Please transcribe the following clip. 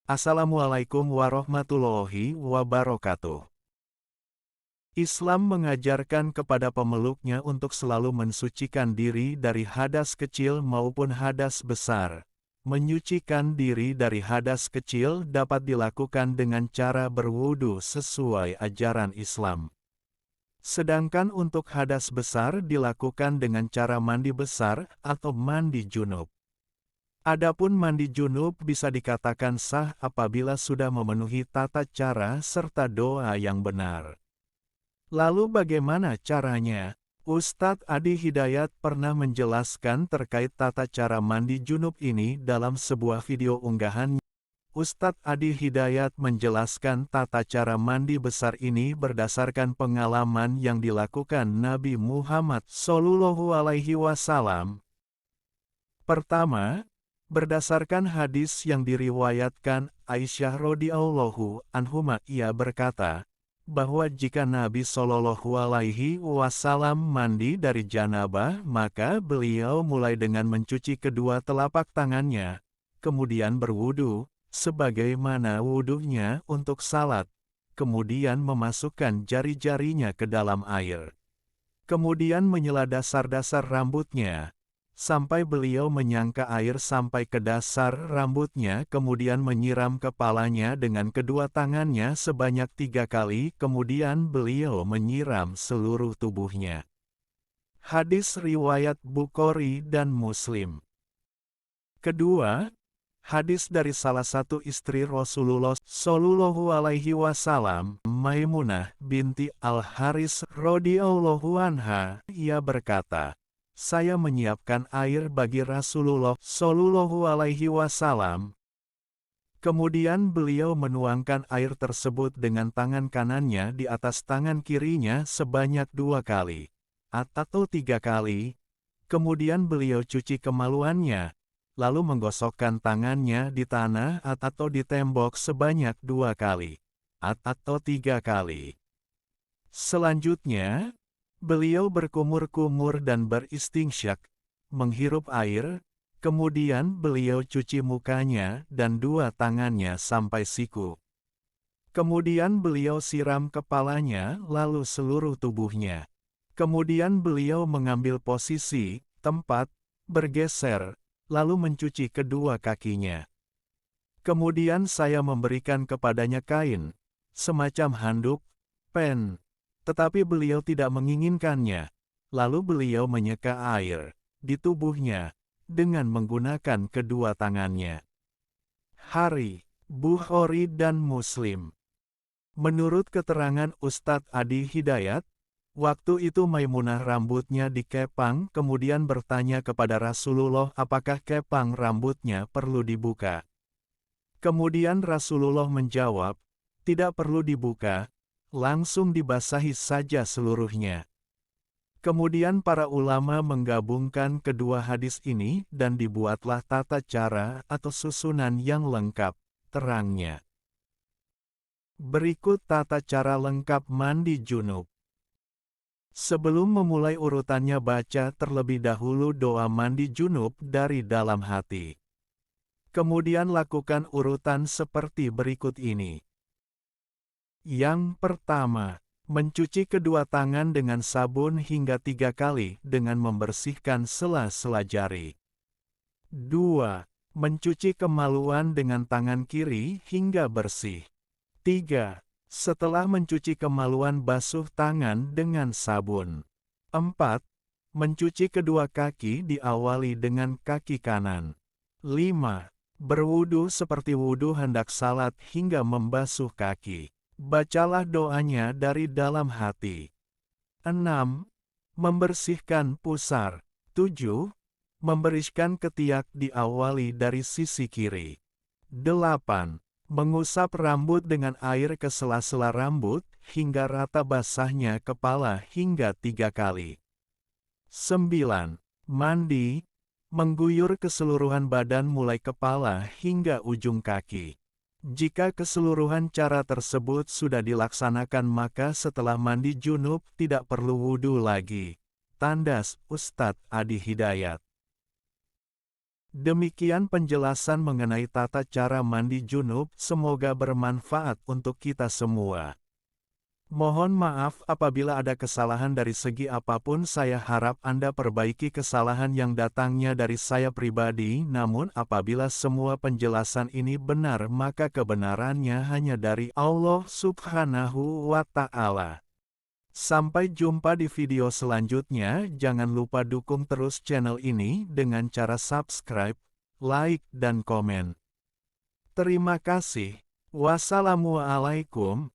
Assalamualaikum warahmatullahi wabarakatuh. Islam mengajarkan kepada pemeluknya untuk selalu mensucikan diri dari hadas kecil maupun hadas besar. Menyucikan diri dari hadas kecil dapat dilakukan dengan cara berwudu sesuai ajaran Islam. Sedangkan untuk hadas besar dilakukan dengan cara mandi besar atau mandi junub. Adapun mandi junub bisa dikatakan sah apabila sudah memenuhi tata cara serta doa yang benar. Lalu bagaimana caranya? Ustadz Adi Hidayat pernah menjelaskan terkait tata cara mandi junub ini dalam sebuah video unggahannya. Ustadz Adi Hidayat menjelaskan tata cara mandi besar ini berdasarkan pengalaman yang dilakukan Nabi Muhammad SAW. Pertama, berdasarkan hadis yang diriwayatkan Aisyah radhiyallahu anha, ia berkata, bahwa jika Nabi Shallallahu Alaihi Wasallam mandi dari janabah, maka beliau mulai dengan mencuci kedua telapak tangannya, kemudian berwudu, sebagaimana wudunya untuk salat, kemudian memasukkan jari-jarinya ke dalam air. Kemudian menyela dasar-dasar rambutnya, sampai beliau menyangka air sampai ke dasar rambutnya, kemudian menyiram kepalanya dengan kedua tangannya sebanyak 3 kali, kemudian beliau menyiram seluruh tubuhnya. Hadis riwayat Bukhari dan Muslim. Kedua, hadis dari salah satu istri Rasulullah Shallallahu Alaihi Wasallam, Maimunah binti Al-Haris radhiyallahu anha, ia berkata, saya menyiapkan air bagi Rasulullah Shallallahu Alaihi Wasallam. Kemudian beliau menuangkan air tersebut dengan tangan kanannya di atas tangan kirinya sebanyak 2 kali, atau 3 kali. Kemudian beliau cuci kemaluannya, lalu menggosokkan tangannya di tanah atau di tembok sebanyak 2 kali, atau 3 kali. Selanjutnya, beliau berkumur-kumur dan beristinsyak, menghirup air, kemudian beliau cuci mukanya dan 2 tangannya sampai siku. Kemudian beliau siram kepalanya, lalu seluruh tubuhnya. Kemudian beliau mengambil posisi, tempat, bergeser, lalu mencuci kedua kakinya. Kemudian saya memberikan kepadanya kain, semacam handuk, pen, tetapi beliau tidak menginginkannya. Lalu beliau menyeka air di tubuhnya dengan menggunakan kedua tangannya. Hari Bukhari dan Muslim. Menurut keterangan Ustadz Adi Hidayat, waktu itu Maimunah rambutnya dikepang, kemudian bertanya kepada Rasulullah apakah kepang rambutnya perlu dibuka. Kemudian Rasulullah menjawab, tidak perlu dibuka, langsung dibasahi saja seluruhnya. Kemudian para ulama menggabungkan kedua hadis ini dan dibuatlah tata cara atau susunan yang lengkap, terangnya. Berikut tata cara lengkap mandi junub. Sebelum memulai urutannya, baca terlebih dahulu doa mandi junub dari dalam hati. Kemudian lakukan urutan seperti berikut ini. Yang pertama, mencuci kedua tangan dengan sabun hingga 3 kali dengan membersihkan sela-sela jari. 2. Mencuci kemaluan dengan tangan kiri hingga bersih. 3. Setelah mencuci kemaluan, basuh tangan dengan sabun. 4. Mencuci kedua kaki, diawali dengan kaki kanan. 5. Berwudu seperti wudu hendak salat hingga membasuh kaki. Bacalah doanya dari dalam hati. 6. Membersihkan pusar. 7. Membersihkan ketiak, diawali dari sisi kiri. 8. Mengusap rambut dengan air ke sela-sela rambut, hingga rata basahnya kepala hingga 3 kali. 9. Mandi, mengguyur keseluruhan badan mulai kepala hingga ujung kaki. Jika keseluruhan cara tersebut sudah dilaksanakan, maka setelah mandi junub tidak perlu wudhu lagi. Tandas Ustadz Adi Hidayat. Demikian penjelasan mengenai tata cara mandi junub, semoga bermanfaat untuk kita semua. Mohon maaf apabila ada kesalahan dari segi apapun. Saya harap Anda perbaiki kesalahan yang datangnya dari saya pribadi, namun apabila semua penjelasan ini benar maka kebenarannya hanya dari Allah Subhanahu wa Ta'ala. Sampai jumpa di video selanjutnya. Jangan lupa dukung terus channel ini dengan cara subscribe, like, dan komen. Terima kasih. Wassalamualaikum